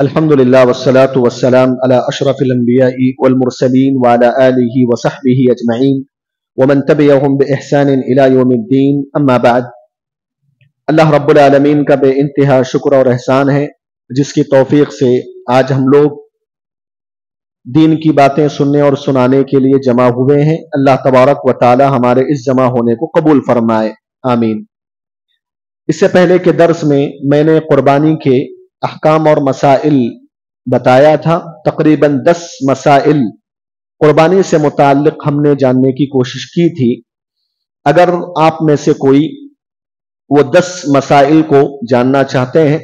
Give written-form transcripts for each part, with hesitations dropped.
الحمدللہ والصلاة والسلام علی اشرف الانبیاء والمرسلین وعلی آلہ وصحبہ اجمعین ومن تبعہم بإحسان الى یوم الدین، اما بعد۔ اللہ رب العالمین کا بے انتہا شکر اور احسان ہے جس کی توفیق سے آج ہم لوگ دین کی باتیں سننے اور سنانے کے لیے جمع ہوئے ہیں۔ اللہ تبارک و تعالی ہمارے اس جمع ہونے کو قبول فرمائے، آمین۔ اس سے پہلے کے درس میں نے قربانی کے احکام اور مسائل بتایا تھا۔ تقریباً 10 مسائل قربانی سے متعلق ہم نے جاننے کی کوشش کی تھی۔ اگر آپ میں سے کوئی وہ 10 مسائل کو جاننا چاہتے ہیں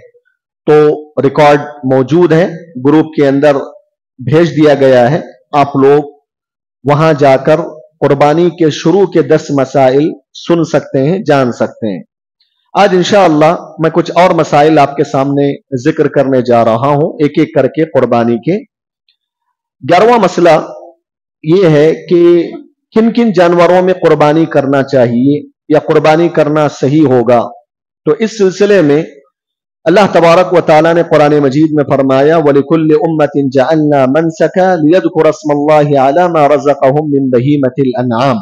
تو ریکارڈ موجود ہے، گروپ کے اندر بھیج دیا گیا ہے، آپ لوگ وہاں جا کر قربانی کے شروع کے 10 مسائل سن سکتے ہیں، جان سکتے ہیں۔ آج انشاءاللہ میں کچھ اور مسائل آپ کے سامنے ذکر کرنے جا رہا ہوں، ایک ایک کر کے قربانی کے۔ 11واں مسئلہ یہ ہے کہ کن کن جانوروں میں قربانی کرنا چاہیے یا قربانی کرنا صحیح ہوگا۔ تو اس سلسلے میں اللہ تبارک و تعالیٰ نے قرآن مجید میں فرمایا وَلِكُلِّ أُمَّةٍ جَعَلْنَا مَنْسَكًا لِيَذْكُرَ اسْمَ اللَّهِ عَلَى مَا رَزَقَهُم مِّن بَهِيمَةِ الْأَنْعَامِ۔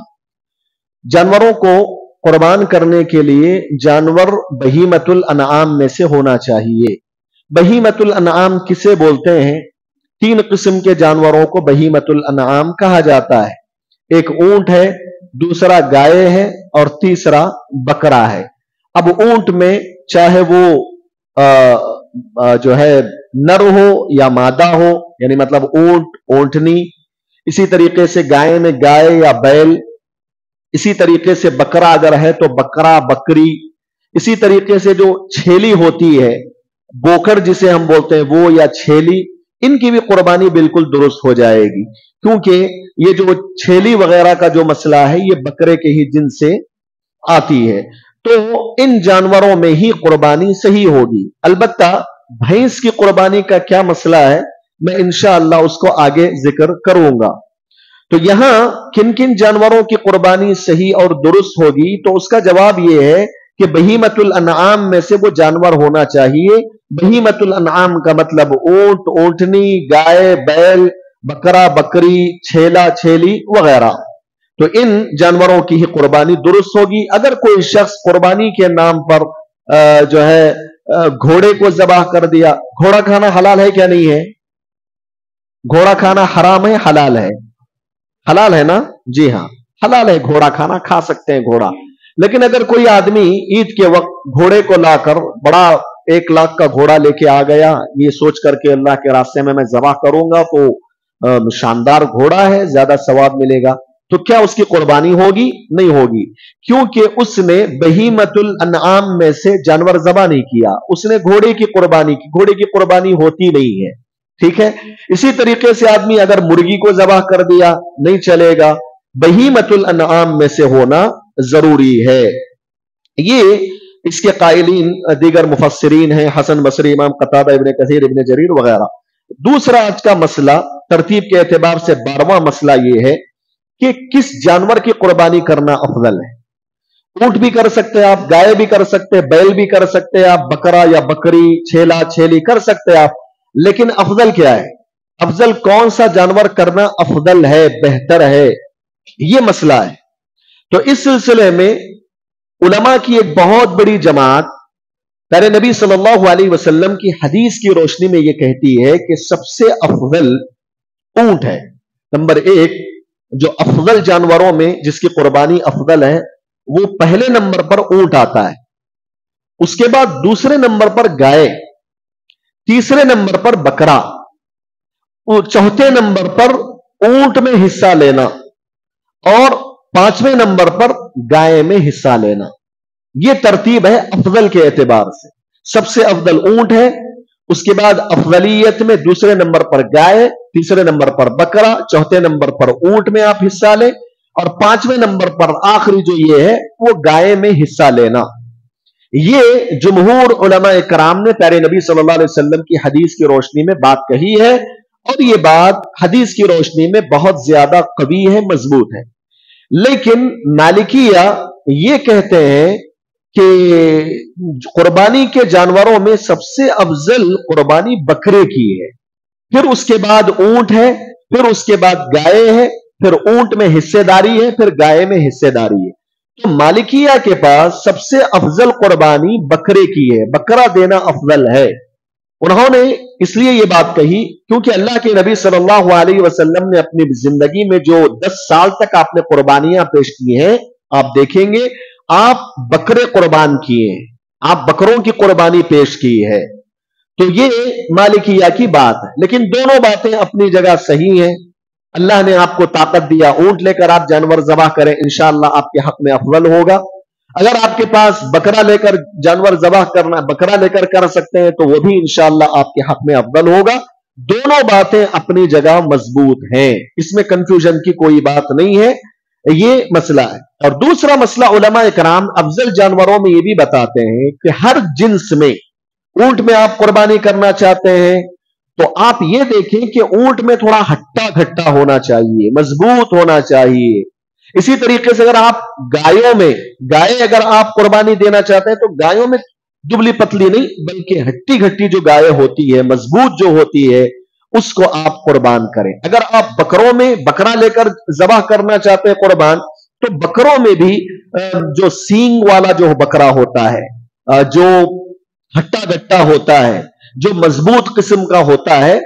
جانوروں کو قربان کرنے کے لیے جانور بہیمۃ الانعام میں سے ہونا چاہیے۔ بہیمۃ الانعام کسے بولتے ہیں؟ 3 قسم کے جانوروں کو بہیمۃ الانعام کہا جاتا ہے۔ ایک اونٹ ہے، دوسرا گائے ہے اور تیسرا بکرا ہے۔ اب اونٹ میں چاہے وہ جو ہے نر ہو یا مادہ ہو، یعنی مطلب اونٹ، اونٹنی، اسی طریقے سے گائے میں گائے یا بیل، اسی طریقے سے بکرا اگر ہے تو بکرا، بکری، اسی طریقے سے جو چھیلی ہوتی ہے، بوکر جسے ہم بولتے ہیں وہ، یا چھیلی، ان کی بھی قربانی بالکل درست ہو جائے گی، کیونکہ یہ جو چھیلی وغیرہ کا جو مسئلہ ہے یہ بکرے کے ہی جنس سے آتی ہے، تو ان جانوروں میں ہی قربانی صحیح ہوگی۔ البتہ بھینس کی قربانی کا کیا مسئلہ ہے میں انشاءاللہ اس کو آگے ذکر کروں گا۔ تو یہاں کن کن جانوروں کی قربانی صحیح اور درست ہوگی، تو اس کا جواب یہ ہے کہ بہیمۃ الانعام میں سے وہ جانور ہونا چاہیے۔ بہیمۃ الانعام کا مطلب اونٹ، اونٹنی، گائے، بیل، بکرا، بکری، چھیلا، چھیلی وغیرہ، تو ان جانوروں کی ہی قربانی درست ہوگی۔ اگر کوئی شخص قربانی کے نام پر جو ہے گھوڑے کو ذبح کر دیا، گھوڑا کھانا حلال ہے کیا نہیں ہے؟ گھوڑا کھانا حرام ہے حلال ہے؟ حلال ہے نا؟ جی ہاں حلال ہے، گھوڑا کھانا کھا سکتے ہیں گھوڑا۔ لیکن اگر کوئی آدمی عید کے وقت گھوڑے کو لا کر بڑا 1 لاکھ کا گھوڑا لے کے آ گیا، یہ سوچ کر کے اللہ کے راستے میں ذبح کروں گا تو شاندار گھوڑا ہے، زیادہ ثواب ملے گا، تو کیا اس کی قربانی ہوگی؟ نہیں ہوگی، کیونکہ اس نے بہیمۃ الانعام میں سے جانور ذبح نہیں کیا، اس نے گھوڑے کی قربانی کی۔ گھوڑے کی قربانی ہوتی نہیں ہے، ٹھیک ہے۔ اسی طریقے سے آدمی اگر مرغی کو ذبح کر دیا نہیں چلے گا، بہیمۃ الانعام میں سے ہونا ضروری ہے۔ یہ اس کے قائلین دیگر مفسرین ہیں، حسن بصری، امام قتادہ، ابن کثیر، ابن جریر وغیرہ۔ دوسرا آج کا مسئلہ ترتیب کے اعتبار سے 12واں مسئلہ یہ ہے کہ کس جانور کی قربانی کرنا افضل ہے۔ اونٹ بھی کر سکتے آپ، گائے بھی کر سکتے، بیل بھی کر سکتے آپ، بکرا یا بکری، چھیلا، چھیلی کر سکتے آپ، لیکن افضل کیا ہے؟ افضل کون سا جانور کرنا افضل ہے، بہتر ہے، یہ مسئلہ ہے۔ تو اس سلسلے میں علماء کی ایک بہت بڑی جماعت پیارے نبی صلی اللہ علیہ وسلم کی حدیث کی روشنی میں یہ کہتی ہے کہ سب سے افضل اونٹ ہے۔ نمبر 1 جو افضل جانوروں میں جس کی قربانی افضل ہے وہ پہلے نمبر پر اونٹ آتا ہے، اس کے بعد دوسرے نمبر پر گائے، تیسرے نمبر پر بکرا، چوتھے نمبر پر اونٹ میں حصہ لینا، اور 5ویں نمبر پر گائے میں حصہ لینا۔ یہ ترتیب ہے افضل کے اعتبار سے۔ سب سے افضل اونٹ ہے، اس کے بعد افضلیت میں دوسرے نمبر پر گائے، تیسرے نمبر پر بکرا، چوتھے نمبر پر اونٹ میں آپ حصہ لیں، اور 5ویں نمبر پر آخری جو یہ ہے وہ گائے میں حصہ لینا۔ یہ جمہور علماء کرام نے پیارے نبی صلی اللہ علیہ وسلم کی حدیث کی روشنی میں بات کہی ہے، اور یہ بات حدیث کی روشنی میں بہت زیادہ قوی ہے، مضبوط ہے۔ لیکن مالکیہ یہ کہتے ہیں کہ قربانی کے جانوروں میں سب سے افضل قربانی بکرے کی ہے، پھر اس کے بعد اونٹ ہے، پھر اس کے بعد گائے ہے، پھر اونٹ میں حصے داری ہے، پھر گائے میں حصے داری ہے۔ تو مالکیہ کے پاس سب سے افضل قربانی بکرے کی ہے، بکرا دینا افضل ہے۔ انہوں نے اس لیے یہ بات کہی کیونکہ اللہ کے نبی صلی اللہ علیہ وسلم نے اپنی زندگی میں جو 10 سال تک آپ نے قربانیاں پیش کی ہیں، آپ دیکھیں گے آپ بکرے قربان کیے ہیں، آپ بکروں کی قربانی پیش کی ہے۔ تو یہ مالکیہ کی بات ہے، لیکن دونوں باتیں اپنی جگہ صحیح ہیں۔ اللہ نے آپ کو طاقت دیا، اونٹ لے کر آپ جانور ذبح کریں، انشاءاللہ آپ کے حق میں افضل ہوگا۔ اگر آپ کے پاس بکرا لے کر جانور ذبح کرنا، بکرا لے کر کر سکتے ہیں تو وہ بھی انشاءاللہ آپ کے حق میں افضل ہوگا۔ دونوں باتیں اپنی جگہ مضبوط ہیں، اس میں کنفیوژن کی کوئی بات نہیں ہے، یہ مسئلہ ہے۔ اور دوسرا مسئلہ علماء کرام افضل جانوروں میں یہ بھی بتاتے ہیں کہ ہر جنس میں، اونٹ میں آپ قربانی کرنا چاہتے ہیں تو آپ یہ دیکھیں کہ اونٹ میں تھوڑا ہٹا گھٹا ہونا چاہیے، مضبوط ہونا چاہیے۔ اسی طریقے سے اگر آپ گایوں میں، گائے اگر آپ قربانی دینا چاہتے ہیں تو گایوں میں دبلی پتلی نہیں بلکہ ہٹی گھٹی جو گائے ہوتی ہے، مضبوط جو ہوتی ہے، اس کو آپ قربان کریں۔ اگر آپ بکروں میں بکرا لے کر ذبح کرنا چاہتے ہیں قربان، تو بکروں میں بھی جو سینگ والا جو بکرا ہوتا ہے، جو ہٹا گٹا ہوتا ہے، جو مضبوط قسم کا ہوتا ہے،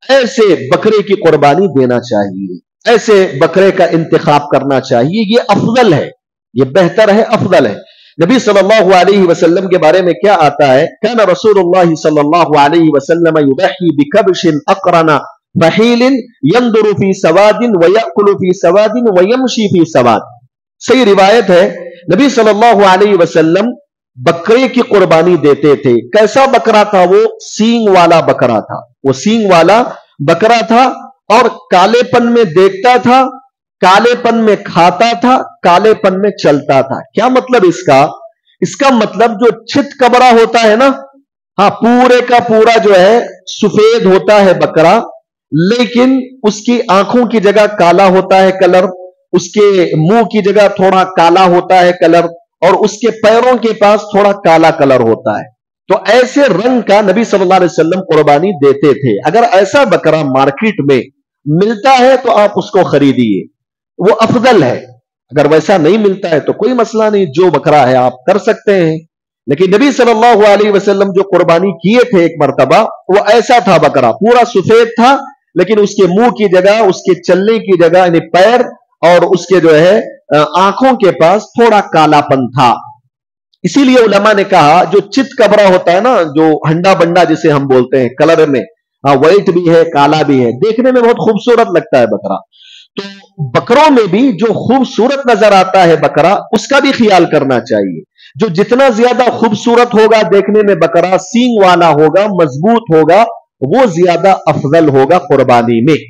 ایسے بکرے کی قربانی دینا چاہیے، ایسے بکرے کا انتخاب کرنا چاہیے۔ یہ افضل ہے، یہ بہتر ہے، افضل ہے۔ نبی صلی اللہ علیہ وسلم کے بارے میں کیا آتا ہے؟ کان رسول اللہ صلی اللہ علیہ وسلم یضحی بکبش اقرن فحیل ينظر فی سواد ویأکل فی سواد ویمشی فی سواد۔ صحیح روایت ہے، نبی صلی اللہ علیہ وسلم بکرے کی قربانی دیتے تھے۔ کیسا بکرا تھا وہ؟ سینگ والا بکرا تھا، وہ سینگ والا بکرا تھا، اور کالے پن میں دیکھتا تھا، کالے پن میں کھاتا تھا، کالے پن میں چلتا تھا۔ کیا مطلب اس کا؟ اس کا مطلب جو چت کبرا ہوتا ہے نا، ہاں پورے کا پورا جو ہے سفید ہوتا ہے بکرا، لیکن اس کی آنکھوں کی جگہ کالا ہوتا ہے کلر، اس کے منہ کی جگہ تھوڑا کالا ہوتا ہے کلر، اور اس کے پیروں کے پاس تھوڑا کالا کلر ہوتا ہے۔ تو ایسے رنگ کا نبی صلی اللہ علیہ وسلم قربانی دیتے تھے۔ اگر ایسا بکرا مارکیٹ میں ملتا ہے تو آپ اس کو خریدیے، وہ افضل ہے۔ اگر ویسا نہیں ملتا ہے تو کوئی مسئلہ نہیں، جو بکرا ہے آپ کر سکتے ہیں۔ لیکن نبی صلی اللہ علیہ وسلم جو قربانی کیے تھے ایک مرتبہ، وہ ایسا تھا بکرا، پورا سفید تھا، لیکن اس کے منہ کی جگہ، اس کے چلنے کی جگہ یعنی پیر اور اس کے جو ہے آنکھوں کے پاس تھوڑا کالا پن تھا۔ اسی لیے علماء نے کہا جو چت کبرا ہوتا ہے نا، جو ہنڈا بنڈا جسے ہم بولتے ہیں، کلر میں وائٹ بھی ہے کالا بھی ہے، دیکھنے میں بہت خوبصورت لگتا ہے بکرا، تو بکروں میں بھی جو خوبصورت نظر آتا ہے بکرا، اس کا بھی خیال کرنا چاہیے۔ جو جتنا زیادہ خوبصورت ہوگا دیکھنے میں بکرا، سینگ والا ہوگا، مضبوط ہوگا، وہ زیادہ افضل ہوگا قربانی میں۔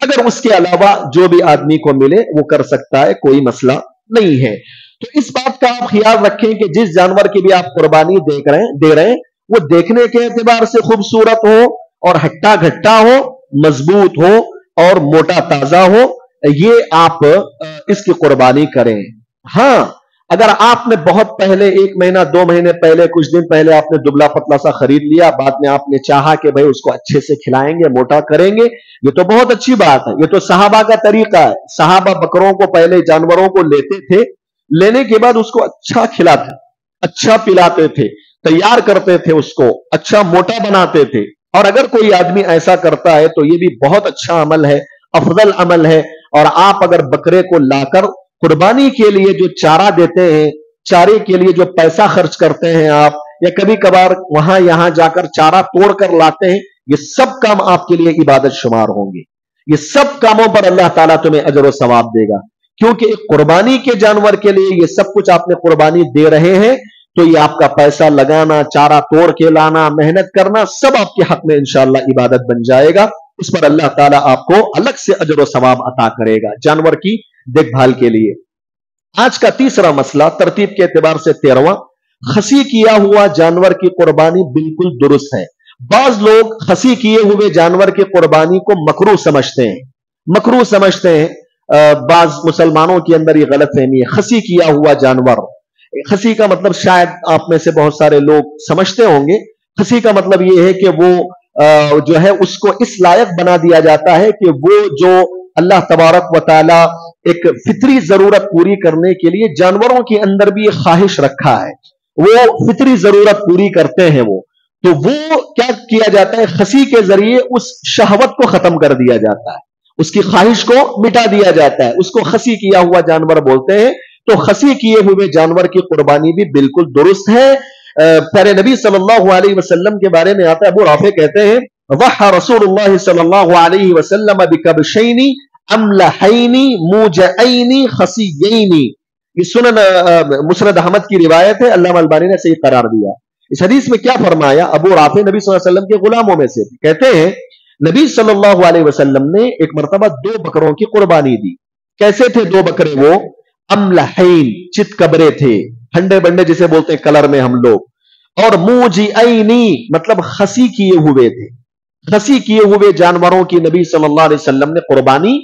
اگر اس کے علاوہ جو بھی آدمی کو ملے وہ کر سکتا ہے، کوئی مسئلہ نہیں ہے۔ تو اس بات کا آپ خیال رکھیں کہ جس جانور کی بھی آپ قربانی دے رہے ہیں وہ دیکھنے کے اعتبار سے خوبصورت ہو اور ہٹا گھٹا ہو، مضبوط ہو اور موٹا تازہ ہو، یہ آپ اس کی قربانی کریں۔ ہاں اگر آپ نے بہت پہلے 1 مہینہ 2 مہینے پہلے، کچھ دن پہلے آپ نے دبلا پتلا سا خرید لیا، بعد میں آپ نے چاہا کہ بھئی اس کو اچھے سے کھلائیں گے، موٹا کریں گے، یہ تو بہت اچھی بات ہے، یہ تو صحابہ کا طریقہ ہے۔ صحابہ بکروں کو، پہلے جانوروں کو لیتے تھے، لینے کے بعد اس کو اچھا کھلاتے، اچھا پلاتے تھے، تیار کرتے تھے، اس کو اچھا موٹا بناتے تھے۔ اور اگر کوئی آدمی ایسا کرتا ہے تو یہ بھی بہت اچھا عمل ہے، افضل عمل ہے۔ اور آپ اگر بکرے کو لا کر قربانی کے لیے جو چارہ دیتے ہیں، چارے کے لیے جو پیسہ خرچ کرتے ہیں آپ، یا کبھی کبھار وہاں یہاں جا کر چارہ توڑ کر لاتے ہیں، یہ سب کام آپ کے لیے عبادت شمار ہوں گے۔ یہ سب کاموں پر اللہ تعالیٰ تمہیں اجر و ثواب دے گا، کیونکہ ایک قربانی کے جانور کے لیے یہ سب کچھ آپ نے قربانی دے رہے ہیں، تو یہ آپ کا پیسہ لگانا، چارہ توڑ کے لانا، محنت کرنا، سب آپ کے حق میں انشاءاللہ عبادت بن جائے گا۔ اس پر اللہ تعالیٰ آپ کو الگ سے اجر و ثواب عطا کرے گا جانور کی دیکھ بھال کے لیے۔ آج کا تیسرا مسئلہ ترتیب کے اعتبار سے 13واں، خسی کیا ہوا جانور کی قربانی بالکل درست ہے۔ بعض لوگ خسی کیے ہوئے جانور کی قربانی کو مکروہ سمجھتے ہیں، مکروہ سمجھتے ہیں۔ بعض مسلمانوں کے اندر یہ غلط فہمی ہے، خسی کیا ہوا جانور खसी का मतलब शायद आप में से बहुत सारे लोग समझते होंगे, खसी का मतलब ये है कि वो जो है उसको इस लायक बना दिया जाता है कि वो जो अल्लाह तबारक व तआला एक फितरी जरूरत पूरी करने के लिए जानवरों के अंदर भी एक ख्वाहिश रखा है, वो फितरी जरूरत पूरी करते हैं वो, तो वो क्या किया जाता है, खसी के जरिए उस शहवत को खत्म कर दिया जाता है, उसकी ख्वाहिश को मिटा दिया जाता है, उसको खसी किया हुआ जानवर बोलते हैं। तो खसी किए हुए जानवर की कुर्बानी भी बिल्कुल दुरुस्त है। प्यारे नबी सल्लल्लाहु अलैहि वसल्लम के बारे में आता है, अबू राफे कहते हैं वह रसूलुल्लाह सल्लल्लाहु अलैहि वसल्लम बिकबशैनी अमलहैनी मुजअैनी खसीयैनी। ये सुनन मुस्नद अहमद की रिवायत है, अल्लामा अलबानी ने सही करार दिया। इस हदीस में क्या फरमाया, अबू राफे नबी सल्लल्लाहु अलैहि वसल्लम के गुलामों में से कहते हैं नबी सल्लल्लाहु अलैहि वसल्लम ने एक मरतबा 2 बकरों की कुर्बानी दी। कैसे थे 2 बकरे वो, अमलहैन चितकबरे थे, ठंडे बंडे जिसे बोलते हैं कलर में हम लोग, और मुजिअैनी मतलब खसी किए हुए थे। खसी किए हुए जानवरों की नबी सल्लल्लाहु अलैहि वसल्लम ने कुर्बानी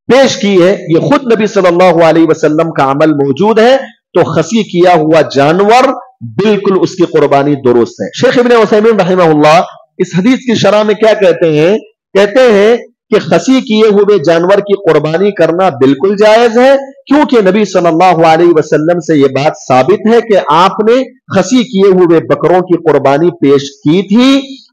पेश की है। ये खुद नबी सल्लल्लाहु अलैहि वसल्लम का अमल मौजूद है। तो खसी किया हुआ जानवर बिल्कुल उसकी कुर्बानी दुरुस्त है। शेख इब्न उसैमीन रहमहुल्लाह इस हदीस की शरह में क्या कहते हैं, कहते हैं कि खसी किए हुए जानवर की कुर्बानी करना बिल्कुल जायज है, क्योंकि नबी सल्लल्लाहु अलैहि वसल्लम से यह बात साबित है कि आपने खसी किए हुए बकरों की कुर्बानी पेश की थी।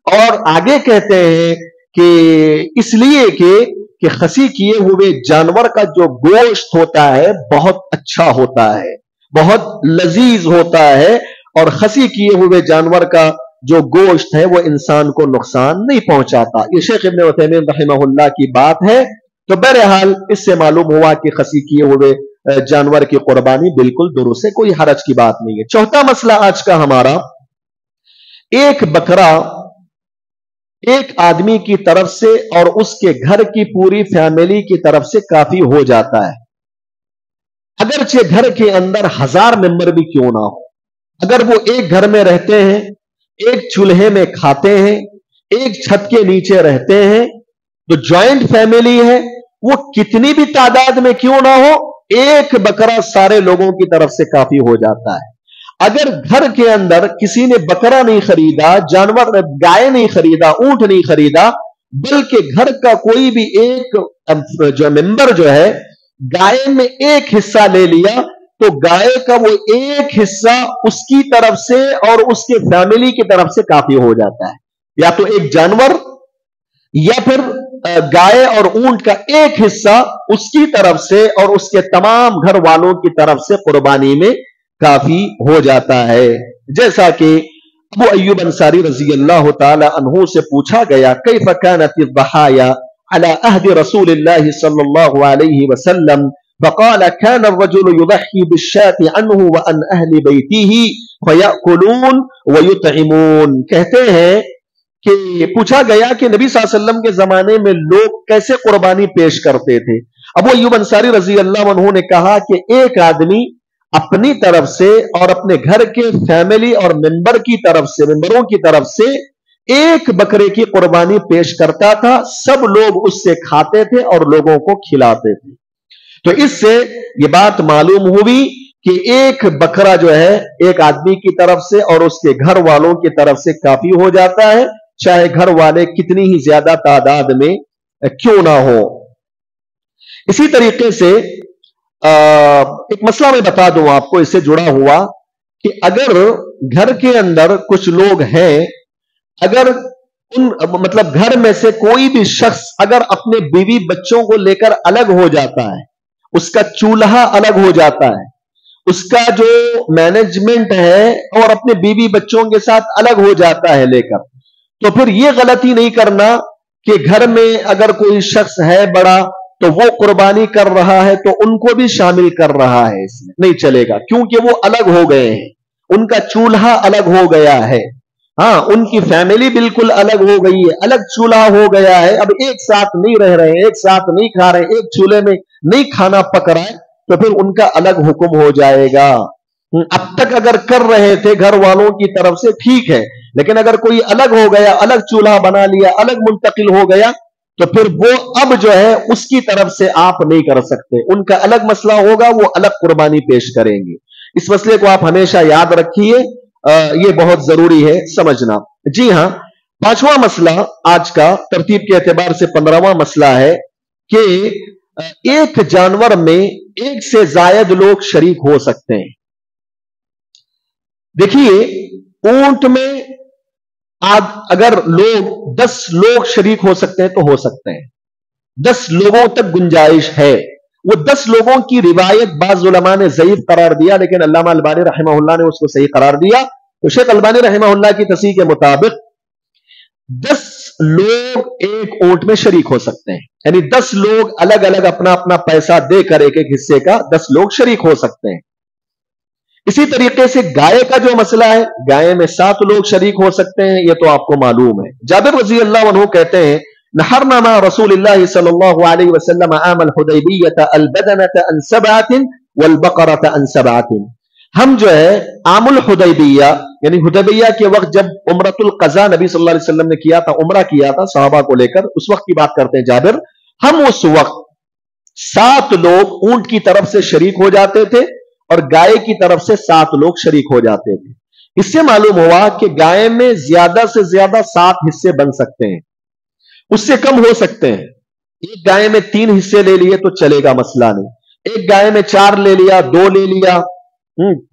और आगे कहते हैं कि इसलिए कि खसी किए हुए जानवर का जो गोश्त होता है बहुत अच्छा होता है, बहुत लजीज होता है, और खसी किए हुए जानवर का जो गोश्त है वो इंसान को नुकसान नहीं पहुंचाता। ये शेख इब्न उथैमीन रहमहुल्लाह की बात है। तो बहरहाल इससे मालूम हुआ कि खसी किए हुए जानवर की कुर्बानी बिल्कुल दुरुस्त है, कोई हरज की बात नहीं है। चौथा मसला आज का हमारा, एक बकरा एक आदमी की तरफ से और उसके घर की पूरी फैमिली की तरफ से काफी हो जाता है, अगरचे घर के अंदर 1000 मेंबर भी क्यों ना हो। अगर वो एक घर में रहते हैं, एक चूल्हे में खाते हैं, एक छत के नीचे रहते हैं, तो ज्वाइंट फैमिली है, वो कितनी भी तादाद में क्यों ना हो, एक बकरा सारे लोगों की तरफ से काफी हो जाता है। अगर घर के अंदर किसी ने बकरा नहीं खरीदा, जानवर गाय नहीं खरीदा, ऊंट नहीं खरीदा, बल्कि घर का कोई भी एक जो मेंबर जो है गाय में एक हिस्सा ले लिया, तो गाय का वो एक हिस्सा उसकी तरफ से और उसके फैमिली की तरफ से काफी हो जाता है। या तो एक जानवर या फिर गाय और ऊंट का एक हिस्सा उसकी तरफ से और उसके तमाम घर वालों की तरफ से कुर्बानी में काफी हो जाता है। जैसा कि अबू अय्यूब अंसारी रज़ी अल्लाह ताला अन्हु से पूछा गया, कैफ़ कानत अज़्ज़हाया अला अहद रसूलिल्लाह सल्लल्लाहु अलैहि वसल्लम, फ़क़ाल कान अर्रजुलु युज़ही बिश्शाति अन्हु व अन अहलि बैतिही फ़यअकुलून व युतइमून। कहते हैं कि पूछा गया कि नबी सल्लल्लाहु अलैहि वसल्लम के जमाने में लोग कैसे कुर्बानी पेश करते थे। अबू अय्यूब अंसारी रज़ी अल्लाह अन्हु ने कहा कि एक आदमी अपनी तरफ से और अपने घर के फैमिली और मेंबरों की तरफ से एक बकरे की कुर्बानी पेश करता था, सब लोग उससे खाते थे और लोगों को खिलाते थे। तो इससे ये बात मालूम हुई कि एक बकरा जो है एक आदमी की तरफ से और उसके घर वालों की तरफ से काफी हो जाता है, चाहे घर वाले कितनी ही ज्यादा तादाद में क्यों ना हो। इसी तरीके से एक मसला मैं बता दूं आपको इससे जुड़ा हुआ, कि अगर घर के अंदर कुछ लोग हैं, अगर मतलब घर में से कोई भी शख्स अगर अपने बीवी बच्चों को लेकर अलग हो जाता है, उसका चूल्हा अलग हो जाता है, उसका जो मैनेजमेंट है और अपने बीवी बच्चों के साथ अलग हो जाता है लेकर, तो फिर यह गलती नहीं करना कि घर में अगर कोई शख्स है बड़ा तो वो कुर्बानी कर रहा है तो उनको भी शामिल कर रहा है, इसमें नहीं चलेगा, क्योंकि वो अलग हो गए हैं, उनका चूल्हा अलग हो गया है। हाँ, उनकी फैमिली बिल्कुल अलग हो गई है, अलग चूल्हा हो गया है, अब एक साथ नहीं रह रहे हैं, एक साथ नहीं खा रहे हैं, एक चूल्हे में नहीं खाना पक रहा है, तो फिर उनका अलग हुक्म हो जाएगा। अब तक अगर कर रहे थे घर वालों की तरफ से ठीक है, लेकिन अगर कोई अलग हो गया, अलग चूल्हा बना लिया, अलग मुंतकिल हो गया, तो फिर वो अब जो है उसकी तरफ से आप नहीं कर सकते, उनका अलग मसला होगा, वो अलग कुर्बानी पेश करेंगे। इस मसले को आप हमेशा याद रखिए, ये बहुत जरूरी है समझना। जी हां, पांचवां मसला आज का तरतीब के एतबार से 15वां मसला है कि एक जानवर में एक से जायद लोग शरीक हो सकते हैं। देखिए, ऊंट में अगर लोग 10 लोग शरीक हो सकते हैं तो हो सकते हैं, 10 लोगों तक गुंजाइश है। वो 10 लोगों की रिवायत बाज़ उलमा ने ज़ईफ करार दिया, लेकिन अल्लामा अलबानी रहमहुल्लाह ने उसको सही करार दिया। तो शेख अलबानी रहमहुल्लाह की तस्हीह के मुताबिक 10 लोग एक ऊंट में शरीक हो सकते हैं, यानी 10 लोग अलग अलग अपना अपना पैसा देकर एक एक हिस्से का 10 लोग शरीक हो सकते हैं। इसी तरीके से गाय का जो मसला है, गाय में 7 लोग शरीक हो सकते हैं, यह तो आपको मालूम है। जाबिर रज़ी अल्लाह अन्हु कहते हैं, नहरना मा रसूलिल्लाह सल्लल्लाहु अलैहि वसल्लम आमल हुदैबिय्यह अल-बदनत अन सबअतिन वल बकरत अन सबअतिन। हम जो है आमुल हुदैबिया यानी हुदैबिया के वक्त जब उम्रतुल क़ज़ा नबी सल्लल्लाहु अलैहि वसल्लम ने किया था, उम्रा किया था सहाबा को लेकर, उस वक्त की बात करते हैं जाबिर, हम उस वक्त 7 लोग ऊंट की तरफ से शरीक हो जाते थे और गाय की तरफ से 7 लोग शरीक हो जाते थे। इससे मालूम हुआ कि गाय में ज्यादा से ज्यादा 7 हिस्से बन सकते हैं, उससे कम हो सकते हैं। एक गाय में 3 हिस्से ले लिए तो चलेगा, मसला नहीं। एक गाय में 4 ले लिया, 2 ले लिया,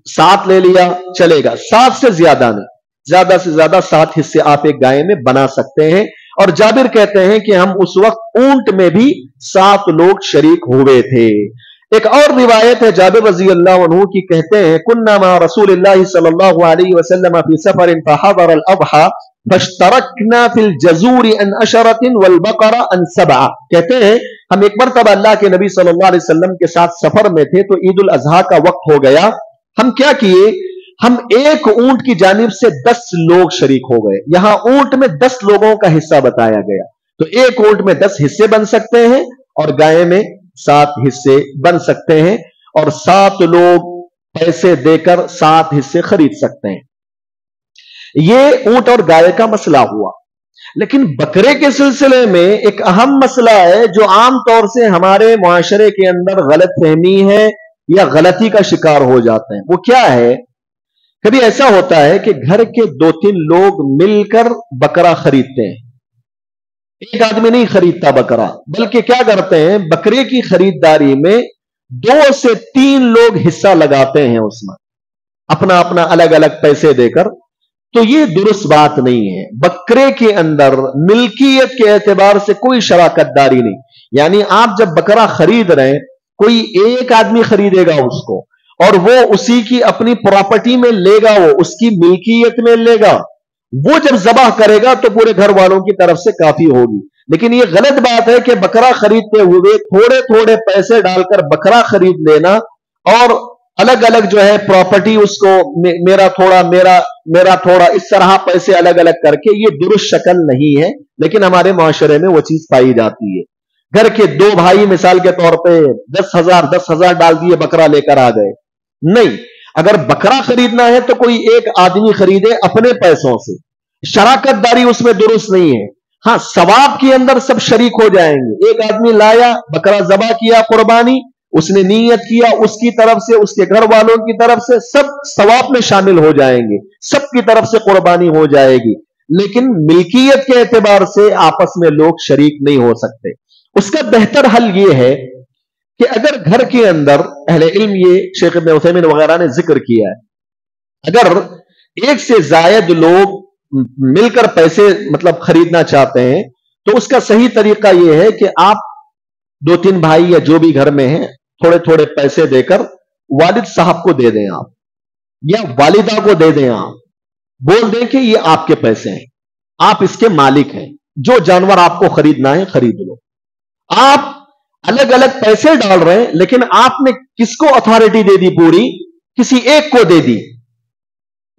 7 ले लिया, चलेगा। 7 से ज्यादा नहीं, ज्यादा से ज्यादा 7 हिस्से आप एक गाय में बना सकते हैं। और जाबिर कहते हैं कि हम उस वक्त ऊंट में भी 7 लोग शरीक हुए थे। एक और रिवायत है जाबिर रज़ी अल्लाह अन्हु की, कहते हैं कुन्ना मा रसूलिल्लाह सल्लल्लाहु अलैहि वसल्लम फी सफरिन फहदर अल-अضحى फश्तरकना फिल जज़ूर अन अशरतिन वल बकरा अन सबअ। कहते हैं हम एक मरतबा अल्लाह के नबी सल्लल्लाहु अलैहि वसल्लम के साथ सफर में थे, तो ईद उल अज़हा का वक्त हो गया। हम क्या किए, हम एक ऊंट की जानिब से 10 लोग शरीक हो गए। यहां ऊंट में 10 लोगों का हिस्सा बताया गया, तो एक ऊंट में 10 हिस्से बन सकते हैं और गाय में 7 हिस्से बन सकते हैं, और 7 लोग पैसे देकर 7 हिस्से खरीद सकते हैं। यह ऊंट और गाय का मसला हुआ। लेकिन बकरे के सिलसिले में एक अहम मसला है जो आम तौर से हमारे मुआशरे के अंदर गलत फहमी है या गलती का शिकार हो जाते हैं। वो क्या है, कभी ऐसा होता है कि घर के 2-3 लोग मिलकर बकरा खरीदते हैं। एक आदमी नहीं खरीदता बकरा, बल्कि क्या करते हैं, बकरे की खरीदारी में 2 से 3 लोग हिस्सा लगाते हैं उसमें, अपना अपना अलग अलग पैसे देकर। तो ये दुरुस्त बात नहीं है। बकरे के अंदर मिल्कियत के एतबार से कोई शराकतदारी नहीं। यानी आप जब बकरा खरीद रहे हैं, कोई एक आदमी खरीदेगा उसको और वो उसी की अपनी प्रॉपर्टी में लेगा, वो उसकी मिल्कियत में लेगा। वो जब ज़बाह करेगा तो पूरे घर वालों की तरफ से काफी होगी। लेकिन ये गलत बात है कि बकरा खरीदते हुए थोड़े थोड़े पैसे डालकर बकरा खरीद लेना और अलग अलग जो है प्रॉपर्टी उसको मेरा थोड़ा मेरा थोड़ा, इस तरह पैसे अलग अलग करके, ये दुरुस्त शक्ल नहीं है। लेकिन हमारे माशरे में वो चीज पाई जाती है। घर के 2 भाई मिसाल के तौर पे 10,000 डाल दिए, बकरा लेकर आ गए। नहीं, अगर बकरा खरीदना है तो कोई एक आदमी खरीदे अपने पैसों से, शराकतदारी उसमें दुरुस्त नहीं है। हाँ, सवाब के अंदर सब शरीक हो जाएंगे। एक आदमी लाया, बकरा ज़बा किया, कुर्बानी उसने नीयत किया, उसकी तरफ से, उसके घर वालों की तरफ से, सब सवाब में शामिल हो जाएंगे, सबकी तरफ से कुर्बानी हो जाएगी। लेकिन मिल्कियत के एतबार से आपस में लोग शरीक नहीं हो सकते। उसका बेहतर हल यह है कि अगर घर के अंदर, अहले इल्म ये शेख इब्न उथैमीन वगैरह ने जिक्र किया है, अगर एक से जायद लोग मिलकर पैसे मतलब खरीदना चाहते हैं तो उसका सही तरीका यह है कि आप 2-3 भाई या जो भी घर में हैं थोड़े थोड़े पैसे देकर वालिद साहब को दे दें आप, या वालिदा को दे दें आप, बोल दें कि ये आपके पैसे हैं, आप इसके मालिक हैं, जो जानवर आपको खरीदना है खरीद लो। आप अलग अलग पैसे डाल रहे हैं, लेकिन आपने किसको अथॉरिटी दे दी, पूरी किसी एक को दे दी,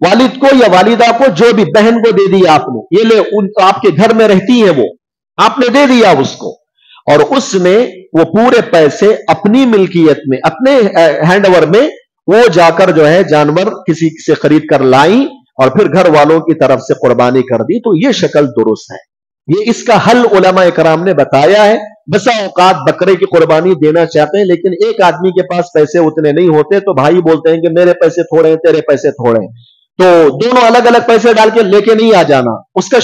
वालिद को या वालिदा को, जो भी बहन को दे दी आपने, ये ले आपके घर में रहती है, वो आपने दे दिया उसको, और उसने वो पूरे पैसे अपनी मिल्कियत में, अपने हैंडओवर में वो जाकर जो है जानवर किसी से खरीद कर लाई और फिर घर वालों की तरफ से कुर्बानी कर दी। तो ये शक्ल दुरुस्त है। ये इसका हल उलमा इकराम ने बताया है बसा औकात बकरे की कुर्बानी देना चाहते हैं, लेकिन एक आदमी के पास पैसे उतने नहीं होते, तो भाई बोलते हैं कि मेरे पैसे थोड़े हैं, तेरे पैसे थोड़े हैं, तो दोनों अलग अलग पैसे डाल के लेके नहीं आ जाना। उसकी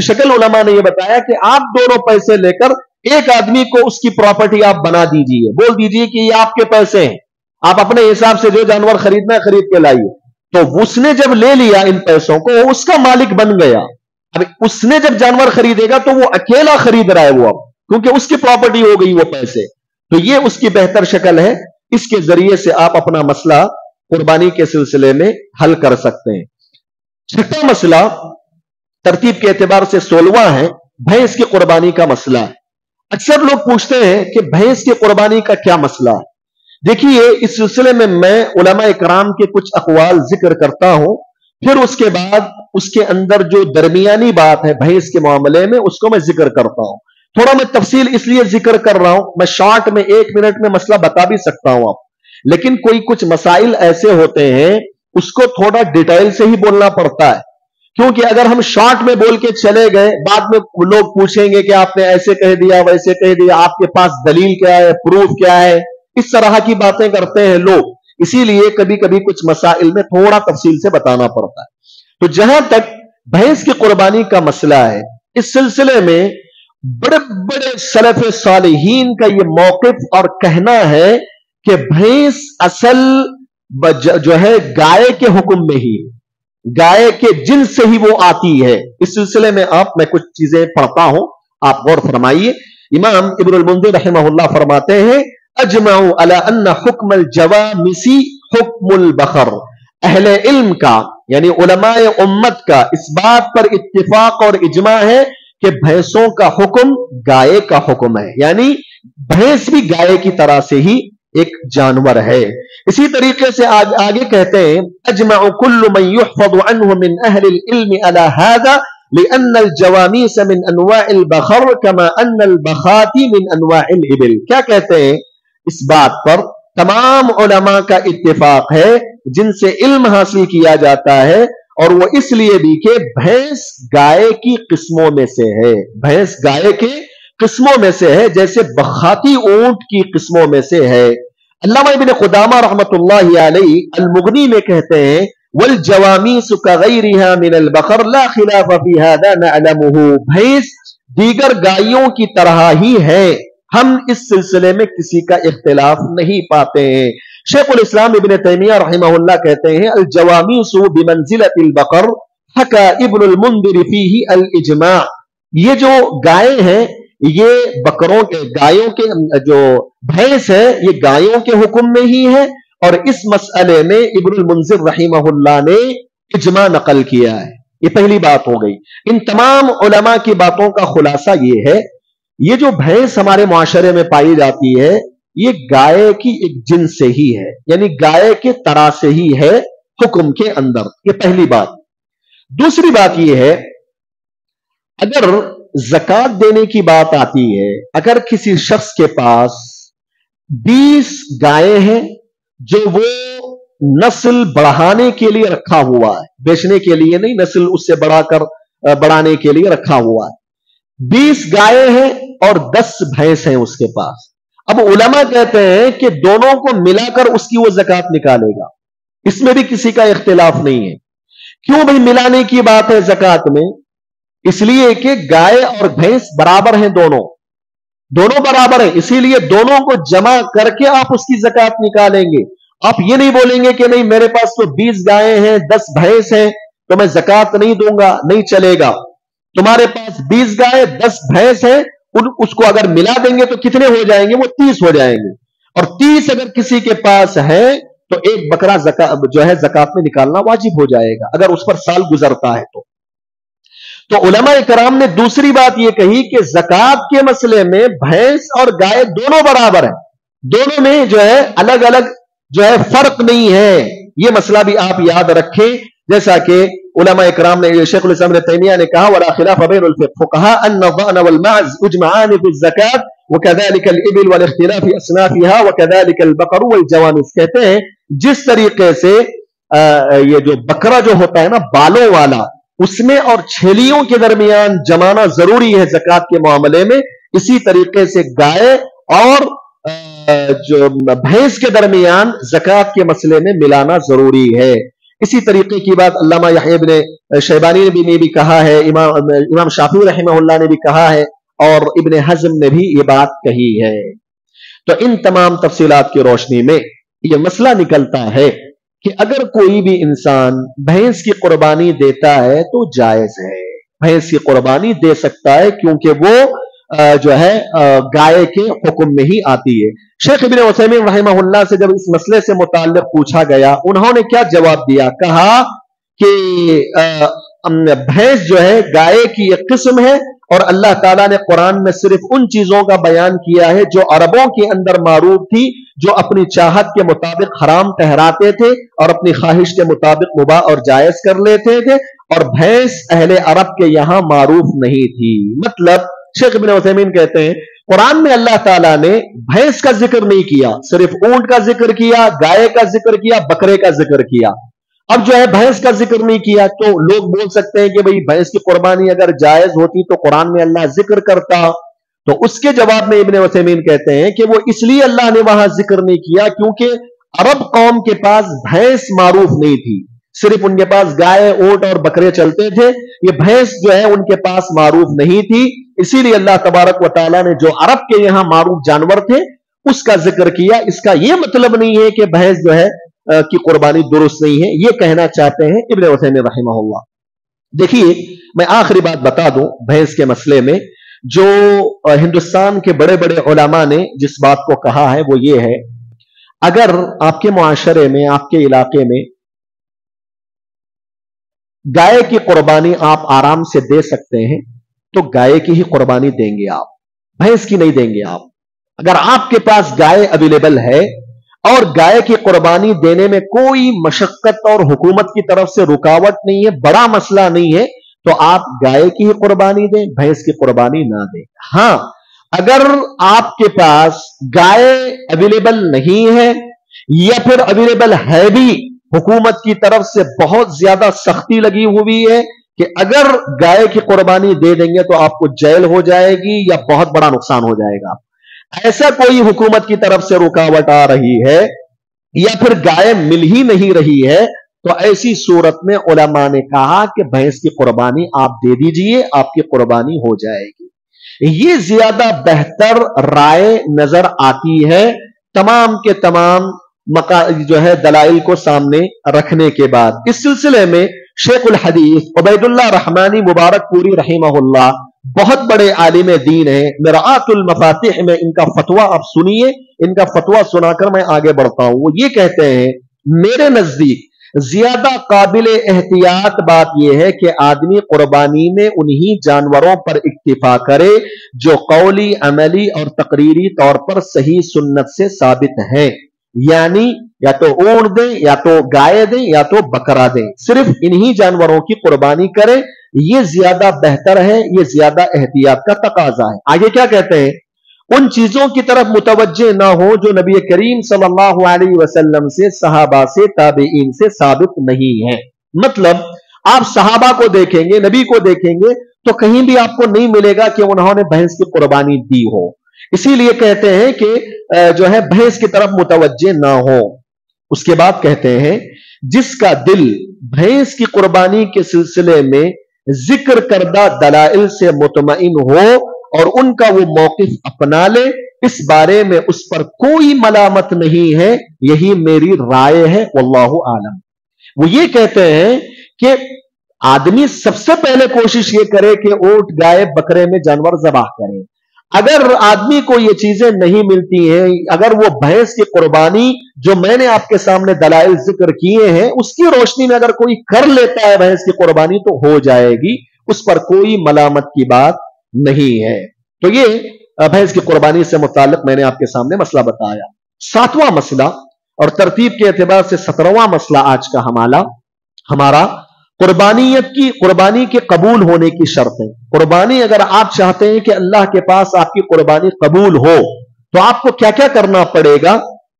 शक्ल उलमा ने यह बताया कि आप दोनों पैसे लेकर एक आदमी को उसकी प्रॉपर्टी आप बना दीजिए, बोल दीजिए कि ये आपके पैसे हैं, आप अपने हिसाब से जो जानवर खरीदना है खरीद के लाइए। तो उसने जब ले लिया इन पैसों को, वो उसका मालिक बन गया। अब उसने जब जानवर खरीदेगा तो वो अकेला खरीद रहा है वो, अब क्योंकि उसकी प्रॉपर्टी हो गई वो पैसे। तो ये उसकी बेहतर शक्ल है, इसके जरिए से आप अपना मसला कुर्बानी के सिलसिले में हल कर सकते हैं। छठा मसला तरतीब के एतबार से 16वां है, भैंस की कुर्बानी का मसला है। अक्सर लोग पूछते हैं कि भैंस की कुर्बानी का क्या मसला है। देखिए, इस सिलसिले में मैं उलमा इकराम के कुछ अक़वाल जिक्र करता हूं, फिर उसके बाद उसके अंदर जो दरमियानी बात है भैंस के मामले में, उसको मैं जिक्र करता हूं। थोड़ा मैं तफसील इसलिए जिक्र कर रहा हूं, मैं शॉर्ट में 1 मिनट में मसला बता भी सकता हूं आप, लेकिन कोई कुछ मसाइल ऐसे होते हैं उसको थोड़ा डिटेल से ही बोलना पड़ता है, क्योंकि अगर हम शॉर्ट में बोल के चले गए, बाद में लोग पूछेंगे कि आपने ऐसे कह दिया वैसे कह दिया, आपके पास दलील क्या है, प्रूफ क्या है, इस तरह की बातें करते हैं लोग। इसीलिए कभी कभी कुछ मसाइल में थोड़ा तफसील से बताना पड़ता है। तो जहां तक भैंस की कुर्बानी का मसला है, इस सिलसिले में बड़े बड़े सलफ सालिहीन का यह मौक़िफ़ और कहना है कि भैंस असल जो है गाय के हुक्म में ही, गाय के जिन्स से ही वो आती है। इस सिलसिले में मैं कुछ चीजें पढ़ता हूं, आप गौर फरमाइए। इमाम इब्नुल मुंज़िर रहमहुल्लाह फरमाते हैं, अजमाउ अला अन्ना हुक्मुल जवामिसी हुक्मुल बकर। अहले इल्म का यानी उलमाए उम्मत का इस बात पर इत्तिफाक और इजमा है कि भैंसों का हुक्म गाय का हुक्म है, यानी भैंस भी गाय की तरह से ही एक जानवर है। इसी तरीके से आगे कहते हैं, अजमाउ कुल्लु मन युहफ़ज़ु अन्हु मिन अहलिल इल्मि अला हाज़ा लिअन्नल जवामीस मिन अनवाइल बकर कमा अन्नल बखाती मिन अनवाइल इबिल। क्या कहते हैं, इस बात पर तमाम उलमा का इत्तिफाक है जिनसे इल्म हासिल किया जाता है, और वो इसलिए भी कि भैंस गाय की किस्मों में से है, भैंस गाय के किस्मों में से है, जैसे बखाती ऊंट की किस्मों में से है। अल्लामा इब्न खुदामा रहमतुल्लाहि अलैहि अल-मुग़नी में कहते हैं, वल जवामीसु कग़ैरिहा मिनल बकर ला खिलाफ फी हादा नअलमुहु। भैंस दीगर गायों की तरह ही है, हम इस सिलसिले में किसी का इख्तिलाफ नहीं पाते हैं। शेखुल इस्लाम इब्न तैमिया रहमहुल्लाह कहते हैं, अल जवामीसु बिमंजिलतिल बकर हका इब्नुल मुंदिर फीही अल इजमा। ये जो गाय हैं, ये बकरों के, गायों के, जो भैंस है ये गायों के हुक्म में ही है, और इस मसले में इब्नुल मुंज़िर रहमहुल्लाह ने इजमा नकल किया है। ये पहली बात हो गई। इन तमाम उलमा की बातों का खुलासा ये है, ये जो भैंस हमारे मुआशरे में पाई जाती है ये गाय की एक जिन्स से ही है, यानी गाय के तरह से ही है हुक्म के अंदर। ये पहली बात। दूसरी बात ये है, अगर ज़कात देने की बात आती है, अगर किसी शख्स के पास 20 गायें हैं जो वो नस्ल बढ़ाने के लिए रखा हुआ है, बेचने के लिए नहीं, नस्ल उससे बढ़ाने के लिए रखा हुआ है, 20 गायें हैं और 10 भैंस हैं उसके पास। अब उलमा कहते हैं कि दोनों को मिलाकर उसकी वो ज़कात निकालेगा, इसमें भी किसी का इख्तिलाफ नहीं है। क्यों भाई मिलाने की बात है ज़कात में? इसलिए कि गाय और भैंस बराबर हैं, दोनों बराबर हैं, इसीलिए दोनों को जमा करके आप उसकी ज़कात निकालेंगे। आप ये नहीं बोलेंगे कि नहीं मेरे पास तो 20 गायें हैं 10 भैंस हैं तो मैं ज़कात नहीं दूंगा, नहीं चलेगा। तुम्हारे पास 20 गाय 10 भैंस है, उसको अगर मिला देंगे तो कितने हो जाएंगे? वो 30 हो जाएंगे। और 30 अगर किसी के पास है तो एक बकरा जो है ज़कात में निकालना वाजिब हो जाएगा, अगर उस पर साल गुजरता है तो उलमा कराम ने दूसरी बात यह कही कि ज़कात के मसले में भैंस और गाय दोनों बराबर है, दोनों में जो है अलग अलग जो है फर्क नहीं है। यह मसला भी आप याद रखें, जैसा कि उलमा कराम ने, शेखुल इस्लाम इब्न तैमिया ने कहा, वला खिलाफ बैनुल फुक़हा अन्ना ज़अन वल माज़ उजमआन फी ज़कात व कज़ालिका अल इबिल वल इख्तिलाफ फी अस्नाफिहा व कज़ालिका अल बकर वल जवामिस। कहते हैं जिस तरीके से ये जो बकरा जो होता है ना बालों वाला, उसमें और छेलियों के दरमियान जमाना जरूरी है ज़कात के मामले में, इसी तरीके से गाय और जो भैंस के दरमियान ज़कात के मसले में मिलाना जरूरी है। इसी तरीके की बात अल्लामा यहया इब्न शैबानी ने भी कहा है, इमाम शाफी रहमहुल्लाह ने भी कहा है, और इब्न हज़म ने भी ये बात कही है। तो इन तमाम तफसीलात की रोशनी में यह मसला निकलता है कि अगर कोई भी इंसान भैंस की कुर्बानी देता है तो जायज है, भैंस की कुर्बानी दे सकता है, क्योंकि वो जो है गाय के हुक्म में ही आती है। शेख इब्न उसैमीन रहमहुल्लाह से जब इस मसले से मुताल्लिक पूछा गया, उन्होंने क्या जवाब दिया? कहा कि भैंस जो है गाय की एक किस्म है, और अल्लाह ताला ने कुरान में सिर्फ उन चीजों का बयान किया है जो अरबों के अंदर मारूफ थी, जो अपनी चाहत के मुताबिक हराम ठहराते थे और अपनी ख्वाहिश के मुताबिक मुबाह और जायज कर लेते थे, और भैंस अहले अरब के यहां मारूफ नहीं थी। मतलब शेख इब्न उसैमीन कहते हैं कुरान में अल्लाह ताला ने भैंस का जिक्र नहीं किया, सिर्फ ऊंट का जिक्र किया, गाय का जिक्र किया, बकरे का जिक्र किया। अब जो है भैंस का जिक्र नहीं किया, तो लोग बोल सकते हैं कि भाई भैंस की कुर्बानी अगर जायज होती तो कुरान में अल्लाह जिक्र करता। तो उसके जवाब में इब्न उसैमीन कहते हैं कि वो इसलिए अल्लाह ने वहां जिक्र नहीं किया क्योंकि अरब कौम के पास भैंस मारूफ नहीं थी, सिर्फ उनके पास गाय, ऊंट और बकरे चलते थे। ये भैंस जो है उनके पास मारूफ नहीं थी, इसीलिए अल्लाह तबारक व तआला ने जो अरब के यहां मारूफ जानवर थे उसका जिक्र किया। इसका यह मतलब नहीं है कि भैंस जो है की कुर्बानी दुरुस्त नहीं है, ये कहना चाहते हैं इब्न उसैमीन रहमहुल्लाह। देखिए, मैं आखिरी बात बता दूं भैंस के मसले में, जो हिंदुस्तान के बड़े बड़े उलमा ने जिस बात को कहा है वो ये है, अगर आपके मुआशरे में, आपके इलाके में गाय की कुर्बानी आप आराम से दे सकते हैं तो गाय की ही कुर्बानी देंगे आप, भैंस की नहीं देंगे आप। अगर आपके पास गाय अवेलेबल है और गाय की कुर्बानी देने में कोई मशक्कत और हुकूमत की तरफ से रुकावट नहीं है, बड़ा मसला नहीं है, तो आप गाय की ही कुर्बानी दें, भैंस की कुर्बानी ना दें। हां, अगर आपके पास गाय अवेलेबल नहीं है या फिर अवेलेबल है भी, हुकूमत की तरफ से बहुत ज्यादा सख्ती लगी हुई है कि अगर गाय की कुर्बानी दे देंगे तो आपको जेल हो जाएगी या बहुत बड़ा नुकसान हो जाएगा, ऐसा कोई हुकूमत की तरफ से रुकावट आ रही है या फिर गाय मिल ही नहीं रही है, तो ऐसी सूरत में उलमा ने कहा कि भैंस की कुर्बानी आप दे दीजिए, आपकी कुर्बानी हो जाएगी। ये ज्यादा बेहतर राय नजर आती है तमाम के तमाम जो है दलाइल को सामने रखने के बाद। इस सिलसिले में शेखुल हदीस उबैदुल्लाह रहमानी मुबारकपुरी रहमहुल्लाह बहुत बड़े आलिम दीन है, मिराअतुल मफातिह में इनका फतवा आप सुनिए, इनका फतवा सुनाकर मैं आगे बढ़ता हूं। वो ये कहते हैं, मेरे नजदीक ज्यादा काबिल एहतियात बात यह है कि आदमी कुर्बानी में उन्हीं जानवरों पर इक्तिफा करे जो कौली, अमली और तकरीरी तौर पर सही सुन्नत से साबित है, यानी या तो ऊंट दें, या तो गाय दें, या तो बकरा दें, सिर्फ इन्हीं जानवरों की कुर्बानी करें, ये ज्यादा बेहतर है, ये ज्यादा एहतियात का तकाजा है। आगे क्या कहते हैं, उन चीजों की तरफ मुतवज्जे ना हो जो नबी करीम सल्लल्लाहु अलैहि वसल्लम से, सहाबा से, ताबीईन से साबित नहीं है। मतलब आप सहाबा को देखेंगे, नबी को देखेंगे, तो कहीं भी आपको नहीं मिलेगा कि उन्होंने भैंस की कुर्बानी दी हो। इसीलिए कहते हैं कि जो है भैंस की तरफ मुतवज्जे ना हो। उसके बाद कहते हैं, जिसका दिल भैंस की कुर्बानी के सिलसिले में जिक्र करदा दलाइल से मुतमईन हो और उनका वो मौकिफ अपना ले, इस बारे में उस पर कोई मलामत नहीं है, यही मेरी राय है, वल्लाहु आलम। वो ये कहते हैं कि आदमी सबसे पहले कोशिश ये करे कि ऊंट, गाय, बकरे में जानवर ज़बाह करे। अगर आदमी को ये चीजें नहीं मिलती हैं, अगर वो भैंस की कुर्बानी जो मैंने आपके सामने दलाइल जिक्र किए हैं उसकी रोशनी में अगर कोई कर लेता है भैंस की कुर्बानी, तो हो जाएगी, उस पर कोई मलामत की बात नहीं है। तो ये भैंस की कुर्बानी से मुताल्लिक मैंने आपके सामने मसला बताया। 7वां मसला और तरतीब के एतबार से 17वां मसला आज का हमारा कुर्बानी के कबूल होने की शर्त है। कुर्बानी अगर आप चाहते हैं कि अल्लाह के पास आपकी कुर्बानी कबूल हो तो आपको क्या क्या करना पड़ेगा,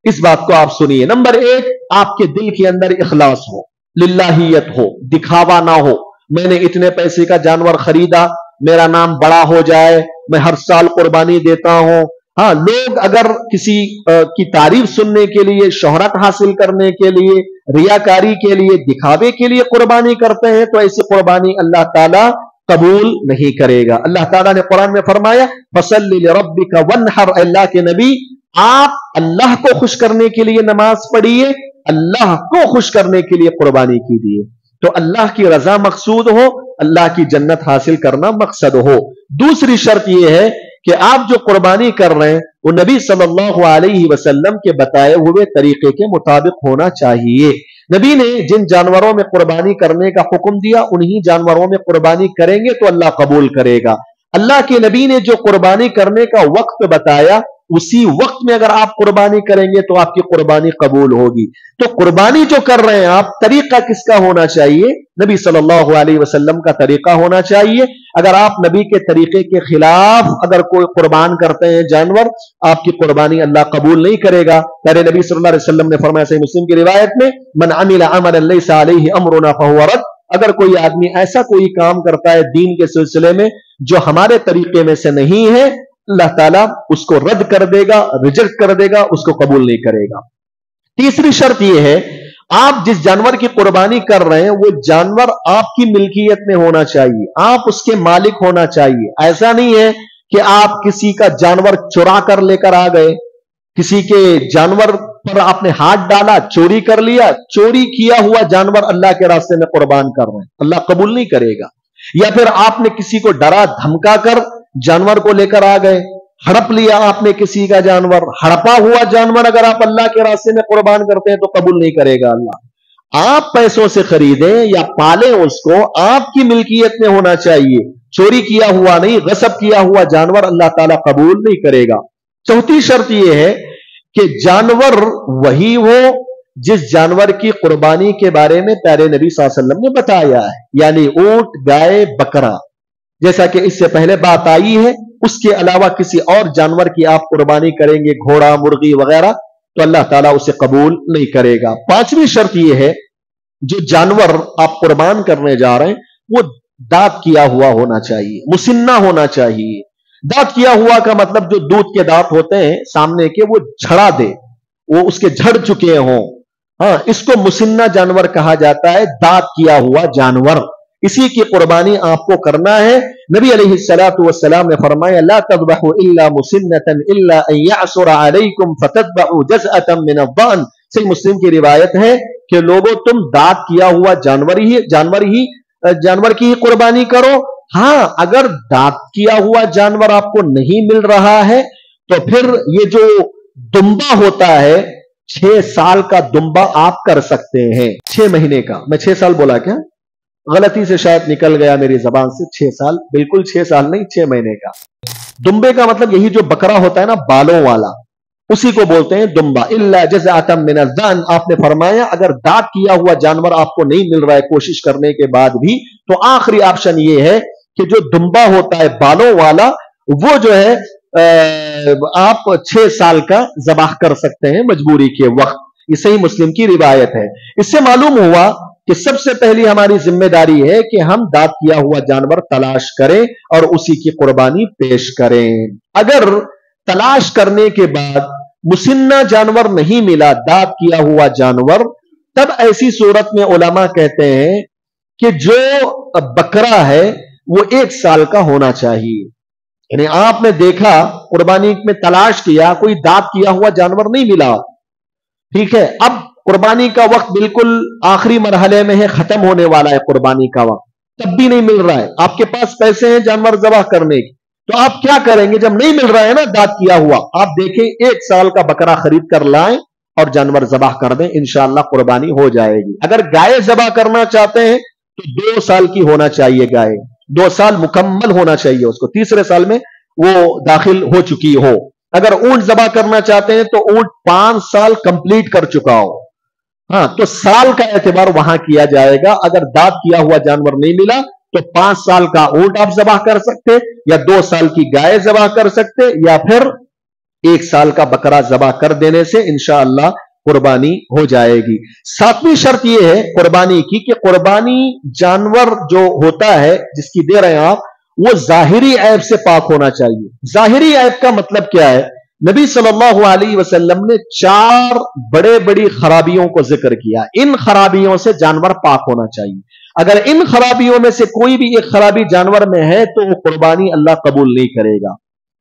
इस बात को आप सुनिए। नंबर 1, आपके दिल के अंदर इखलास हो, लिल्लाहियत हो, दिखावा ना हो। मैंने इतने पैसे का जानवर खरीदा मेरा नाम बड़ा हो जाए, मैं हर साल कुर्बानी देता हूं। हाँ, लोग अगर किसी की तारीफ सुनने के लिए, शोहरत हासिल करने के लिए, रियाकारी के लिए, दिखावे के लिए कुर्बानी करते हैं, तो ऐसी कुर्बानी अल्लाह ताला कबूल नहीं करेगा। अल्लाह ताला ने कुरान में फरमाया, फसल्लि लिरब्बिका वन्हर, अल्लाह के नबी आप अल्लाह को खुश करने के लिए नमाज पढ़िए, अल्लाह को खुश करने के लिए कुर्बानी कीजिए। तो अल्लाह की रजा मकसूद हो, अल्लाह की जन्नत हासिल करना मकसद हो। दूसरी शर्त यह है कि आप जो कुर्बानी कर रहे हैं वो नबी सल्लल्लाहु अलैहि वसल्लम के बताए हुए तरीके के मुताबिक होना चाहिए। नबी ने जिन जानवरों में कुर्बानी करने का हुक्म दिया उन्हीं जानवरों में कुर्बानी करेंगे तो अल्लाह कबूल करेगा। अल्लाह के नबी ने जो कुर्बानी करने का वक्त बताया उसी वक्त में अगर आप कुर्बानी करेंगे तो आपकी कुर्बानी कबूल होगी। तो कुर्बानी जो कर रहे हैं आप, तरीका किसका होना चाहिए? नबी सल्लल्लाहु अलैहि वसल्लम का तरीका होना चाहिए। अगर आप नबी के तरीके के खिलाफ अगर कोई कुर्बान करते हैं जानवर, आपकी कुर्बानी अल्लाह कबूल नहीं करेगा। प्यारे नबी सल्लल्लाहु अलैहि वसल्लम ने फरमाया सही मुस्लिम की रिवायत में, मन अमिला अमलन लैसा अलैहि अमरुना फहुव रद्द, अगर कोई आदमी ऐसा कोई काम करता है दीन के सिलसिले में जो हमारे तरीके में से नहीं है, अल्लाह ताला उसको रद्द कर देगा, रिजेक्ट कर देगा, उसको कबूल नहीं करेगा। तीसरी शर्त यह है, आप जिस जानवर की कुर्बानी कर रहे हैं वो जानवर आपकी मिल्कियत में होना चाहिए, आप उसके मालिक होना चाहिए। ऐसा नहीं है कि आप किसी का जानवर चुरा कर लेकर आ गए, किसी के जानवर पर आपने हाथ डाला, चोरी कर लिया, चोरी किया हुआ जानवर अल्लाह के रास्ते में कुर्बान कर रहे हैं, अल्लाह कबूल नहीं करेगा। या फिर आपने किसी को डरा धमका कर जानवर को लेकर आ गए, हड़प लिया आपने किसी का जानवर, हड़पा हुआ जानवर अगर आप अल्लाह के रास्ते में कुर्बान करते हैं तो कबूल नहीं करेगा अल्लाह। आप पैसों से खरीदें या पालें उसको, आपकी मिल्कियत में होना चाहिए, चोरी किया हुआ नहीं, गसब किया हुआ जानवर अल्लाह ताला कबूल नहीं करेगा। चौथी शर्त यह है कि जानवर वही हो जिस जानवर की कुर्बानी के बारे में प्यारे नबी सल्लल्लाहु अलैहि वसल्लम ने बताया है, यानी ऊंट, गाय, बकरा, जैसा कि इससे पहले बात आई है। उसके अलावा किसी और जानवर की आप कुर्बानी करेंगे, घोड़ा, मुर्गी वगैरह, तो अल्लाह ताला उसे कबूल नहीं करेगा। पांचवी शर्त यह है, जो जानवर आप कुर्बान करने जा रहे हैं वो दांत किया हुआ होना चाहिए, मुसिन्ना होना चाहिए। दांत किया हुआ का मतलब जो दूध के दांत होते हैं सामने के, वो झड़ा दे, वो उसके झड़ चुके हों, हाँ, इसको मुसिन्ना जानवर कहा जाता है, दांत किया हुआ जानवर। इसी की कुर्बानी आपको करना है। नबी अलैहिस्सलातु वस्सलाम ने फरमाया, ला तज़बहु इल्ला मुसिन्नतन इल्ला अन यअसुर अलैकुम फतज़बहु जज़अतन मिन अज़्ज़ान। सही मुस्लिम की रिवायत है कि लोगों तुम दांत किया हुआ जानवर की ही कुर्बानी करो। हाँ, अगर दांत किया हुआ जानवर आपको नहीं मिल रहा है तो फिर ये जो दुम्बा होता है, 6 साल का दुम्बा आप कर सकते हैं। 6 महीने का, मैं 6 साल बोला क्या? गलती से शायद निकल गया मेरी जबान से। 6 साल, बिल्कुल 6 साल नहीं, 6 महीने का। दुम्बे का मतलब यही जो बकरा होता है ना, बालों वाला, उसी को बोलते हैं दुम्बा। इल्ला जज़अतन मिन अज़्ज़ान, आपने फरमाया अगर दांत किया हुआ जानवर आपको नहीं मिल रहा है कोशिश करने के बाद भी, तो आखिरी ऑप्शन ये है कि जो दुम्बा होता है बालों वाला, वो जो है आप 6 साल का ज़बाह कर सकते हैं मजबूरी के वक्त। ये सही मुस्लिम की रिवायत है। इससे मालूम हुआ कि सबसे पहली हमारी जिम्मेदारी है कि हम दांत किया हुआ जानवर तलाश करें और उसी की कुर्बानी पेश करें। अगर तलाश करने के बाद मुसिन्ना जानवर नहीं मिला, दांत किया हुआ जानवर, तब ऐसी सूरत में उलमा कहते हैं कि जो बकरा है वो 1 साल का होना चाहिए। यानी आपने देखा, कुर्बानी में तलाश किया, कोई दांत किया हुआ जानवर नहीं मिला, ठीक है, अब कुर्बानी का वक्त बिल्कुल आखिरी मरहले में है, खत्म होने वाला है कुर्बानी का वक्त, तब भी नहीं मिल रहा है, आपके पास पैसे हैं जानवर ज़बाह करने की, तो आप क्या करेंगे? जब नहीं मिल रहा है ना दांत किया हुआ, आप देखें 1 साल का बकरा खरीद कर लाएं और जानवर ज़बाह कर दें, इंशाअल्लाह कुर्बानी हो जाएगी। अगर गाय ज़बाह करना चाहते हैं तो 2 साल की होना चाहिए गाय, 2 साल मुकम्मल होना चाहिए उसको, तीसरे साल में वो दाखिल हो चुकी हो। अगर ऊंट ज़बाह करना चाहते हैं तो ऊंट 5 साल कंप्लीट कर चुका हो, हाँ, तो साल का एतबार वहां किया जाएगा। अगर दांत किया हुआ जानवर नहीं मिला तो 5 साल का ऊंट आप ज़बाह कर सकते, या 2 साल की गाय ज़बाह कर सकते, या फिर 1 साल का बकरा ज़बाह कर देने से इंशाअल्लाह कुर्बानी हो जाएगी। 7वीं शर्त यह है कुर्बानी की कि कुर्बानी जानवर जो होता है जिसकी दे रहे हैं आप, वो ज़ाहिरी ऐब से पाक होना चाहिए। ज़ाहिरी ऐब का मतलब क्या है? नबी सल्लल्लाहु अलैहि वसल्लम ने 4 बड़े बड़ी खराबियों को जिक्र किया। इन खराबियों से जानवर पाक होना चाहिए। अगर इन खराबियों में से कोई भी एक खराबी जानवर में है तो वो कुर्बानी अल्लाह कबूल नहीं करेगा।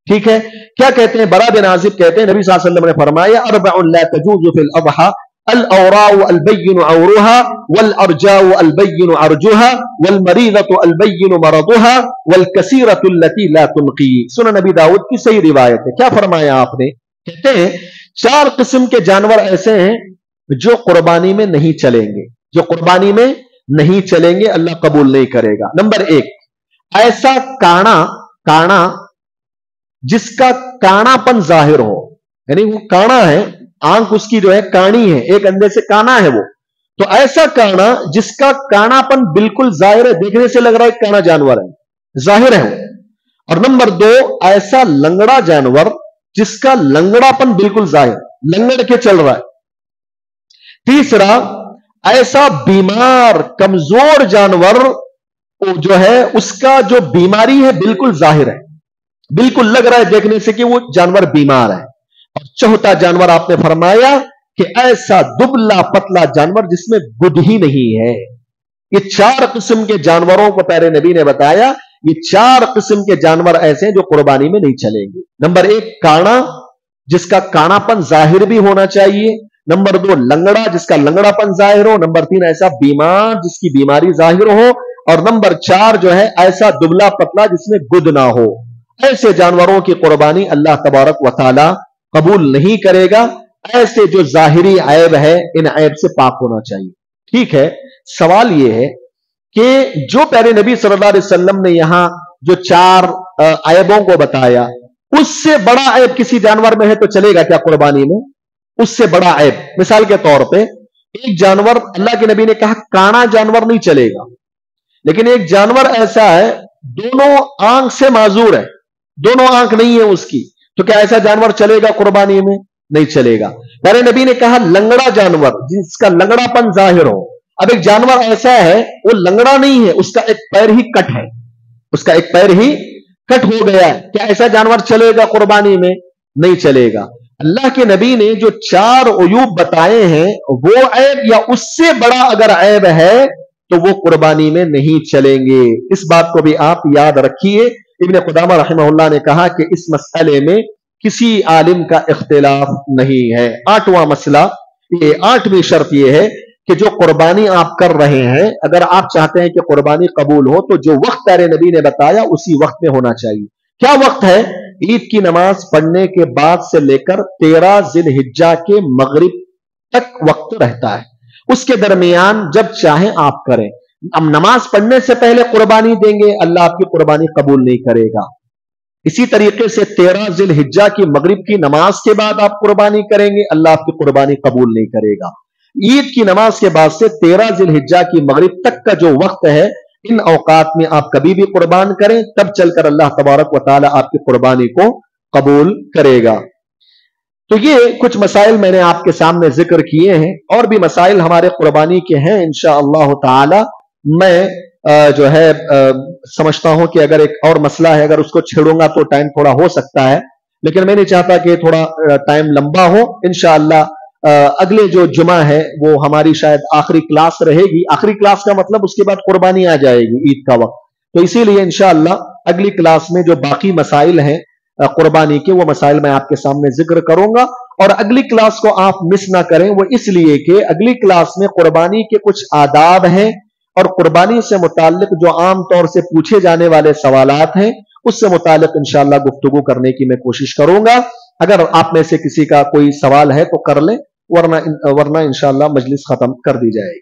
ठीक है, क्या कहते हैं? बरा बिन आजिब कहते हैं नबी सल्लल्लाहु अलैहि वसल्लम ने फरमाया, अर्बउन ला तजूज़ु फिल अज़हा अल औराउ अल बय्यिनु औरुहा वल अरजाउ अल बय्यिनु अर्जुहा वल मरीदतु अल बय्यिनु मरदुहा वल कसीरतु अल्लती ला तुनकी। सुनन नबी दाऊद की सही रिवायत है। क्या फरमाया आपने? कहते हैं 4 किस्म के जानवर ऐसे हैं जो कुर्बानी में नहीं चलेंगे, जो कुर्बानी में नहीं चलेंगे, अल्लाह कबूल नहीं करेगा। नंबर 1, ऐसा काना जिसका काणापन जाहिर हो, यानी वो काना है, आंख उसकी जो है कानी है, एक अंदर से काना है वो, तो ऐसा काना जिसका कानापन बिल्कुल जाहिर है, देखने से लग रहा है काना जानवर है, जाहिर है वो। और नंबर 2, ऐसा लंगड़ा जानवर जिसका लंगड़ापन बिल्कुल जाहिर, लंगड़ के चल रहा है। तीसरा, ऐसा बीमार कमजोर जानवर जो है उसका जो बीमारी है बिल्कुल जाहिर है, बिल्कुल लग रहा है देखने से कि वो जानवर बीमार है। और चौथा जानवर आपने फरमाया कि ऐसा दुबला पतला जानवर जिसमें गुद ही नहीं है। ये 4 किस्म के जानवरों को प्यारे नबी ने बताया। ये 4 किस्म के जानवर ऐसे हैं जो कुर्बानी में नहीं चलेंगे। नंबर 1, काना जिसका कानापन जाहिर भी होना चाहिए। नंबर 2, लंगड़ा जिसका लंगड़ापन जाहिर हो। नंबर 3, ऐसा बीमार जिसकी बीमारी जाहिर हो। और नंबर 4 जो है ऐसा दुबला पतला जिसमें गुद ना हो। ऐसे जानवरों की कुर्बानी अल्लाह तबारक व तआला कबूल नहीं करेगा। ऐसे जो जाहिरी ऐब है, इन ऐब से पाक होना चाहिए। ठीक है, सवाल यह है कि जो प्यारे नबी सल्लल्लाहु अलैहि वसल्लम ने यहां जो 4 ऐबों को बताया, उससे बड़ा ऐब किसी जानवर में है तो चलेगा क्या कुर्बानी में? उससे बड़ा ऐब, मिसाल के तौर पे एक जानवर, अल्लाह के नबी ने कहा काना जानवर नहीं चलेगा, लेकिन एक जानवर ऐसा है दोनों आंख से माजूर है, दोनों आंख नहीं है उसकी, तो क्या ऐसा जानवर चलेगा कुर्बानी में? नहीं चलेगा। प्यारे नबी ने कहा लंगड़ा जानवर जिसका लंगड़ापन जाहिर हो। अब एक जानवर ऐसा है वो लंगड़ा नहीं है, उसका एक पैर ही कट है, उसका एक पैर ही कट हो गया है, क्या ऐसा जानवर चलेगा कुर्बानी में? नहीं चलेगा। अल्लाह के नबी ने जो 4 उयूब बताए हैं वो ऐब या उससे बड़ा अगर ऐब है तो वो कुर्बानी में नहीं चलेंगे। इस बात को भी आप याद रखिए। इब्न कुदामा रहमहुल्लाह ने कहा कि इस मसले में किसी आलिम का इख्तिलाफ नहीं है। 8वां मसला, ये 8वीं शर्त यह है कि जो कुर्बानी आप कर रहे हैं, अगर आप चाहते हैं कि कुर्बानी कबूल हो तो जो वक्त प्यारे नबी ने बताया उसी वक्त में होना चाहिए। क्या वक्त है? ईद की नमाज पढ़ने के बाद से लेकर 13 जिलहिज्जा के मगरिब तक वक्त रहता है, उसके दरमियान जब चाहे आप करें। अब नमाज पढ़ने से पहले कुर्बानी देंगे, अल्लाह आपकी कुर्बानी कबूल नहीं करेगा। इसी तरीके से 13 जिलहिज्जा की मगरिब की नमाज के बाद आप कुर्बानी करेंगे, अल्लाह आपकी कुर्बानी कबूल नहीं करेगा। ईद की नमाज के बाद से 13 जिलहिज्जा की मगरिब तक का जो वक्त है, इन औकात में आप कभी भी कुर्बान करें, तब चलकर अल्लाह तबारक व तआला आपकी कुर्बानी को कबूल करेगा। तो ये कुछ मसाइल मैंने आपके सामने जिक्र किए हैं, और भी मसाइल हमारे कुर्बानी के हैं इंशाअल्लाह ताला। मैं जो है समझता हूं कि अगर एक और मसला है, अगर उसको छेड़ूंगा तो टाइम थोड़ा हो सकता है, लेकिन मैं नहीं चाहता कि थोड़ा टाइम लंबा हो। इंशाअल्लाह अगले जो जुमा है वो हमारी शायद आखिरी क्लास रहेगी। आखिरी क्लास का मतलब उसके बाद कुर्बानी आ जाएगी ईद का वक्त, तो इसीलिए इंशाअल्लाह अगली क्लास में जो बाकी मसाइल हैं कुर्बानी के, वो मसाइल मैं आपके सामने जिक्र करूंगा। और अगली क्लास को आप मिस ना करें, वो इसलिए कि अगली क्लास में कुर्बानी के कुछ आदाब हैं और कुर्बानी से मुताल्लिक जो आम तौर से पूछे जाने वाले सवालात हैं उससे मुताल्लिक इंशाअल्लाह गुफ्तगू करने की मैं कोशिश करूंगा। अगर आप में से किसी का कोई सवाल है तो कर लें, वरना इंशाअल्लाह मजलिस खत्म कर दी जाएगी।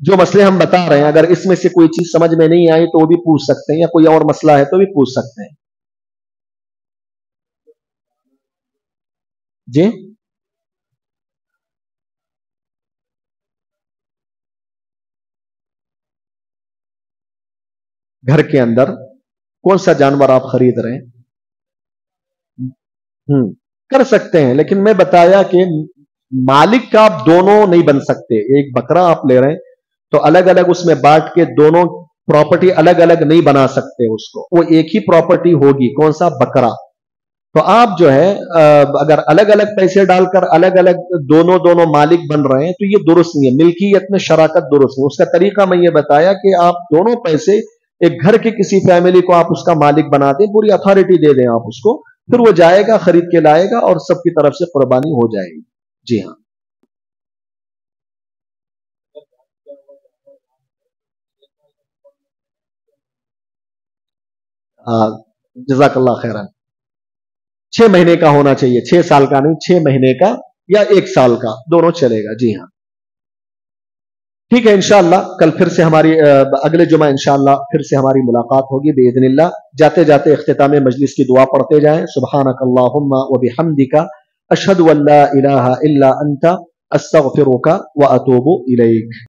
जो मसले हम बता रहे हैं, अगर इसमें से कोई चीज समझ में नहीं आई तो वो भी पूछ सकते हैं, या कोई और मसला है तो भी पूछ सकते हैं। जी, घर के अंदर कौन सा जानवर आप खरीद रहे हैं? कर सकते हैं, लेकिन मैं बताया कि मालिक का आप दोनों नहीं बन सकते। एक बकरा आप ले रहे हैं तो अलग अलग उसमें बांट के दोनों प्रॉपर्टी अलग अलग नहीं बना सकते उसको, वो एक ही प्रॉपर्टी होगी। कौन सा? बकरा। तो आप जो है अगर अलग अलग पैसे डालकर अलग अलग दोनों दोनों मालिक बन रहे हैं तो ये दुरुस्त नहीं है, मिल्कियत में शराकत दुरुस्त नहीं। उसका तरीका मैं ये बताया कि आप दोनों पैसे एक घर के किसी फैमिली को आप उसका मालिक बना दें, पूरी अथॉरिटी दे दें आप उसको, फिर वो जाएगा खरीद के लाएगा और सबकी तरफ से कुर्बानी हो जाएगी। जी हाँ। जज़ाकल्लाह खैरन। 6 महीने का होना चाहिए, 6 साल का नहीं, 6 महीने का या 1 साल का, दोनों चलेगा। जी हाँ, ठीक है। इंशाअल्लाह कल फिर से हमारी अगले जुमा इंशाअल्लाह फिर से हमारी मुलाकात होगी बिइज़्निल्लाह। जाते जाते इख्तिताम मजलिस की दुआ पढ़ते जाएं। सुब्हानकल्लाहुम्मा व बिहम्दिका अशहदु अन ला इलाहा इल्ला अंता अस्तगफिरुका व अतूबु इलैक।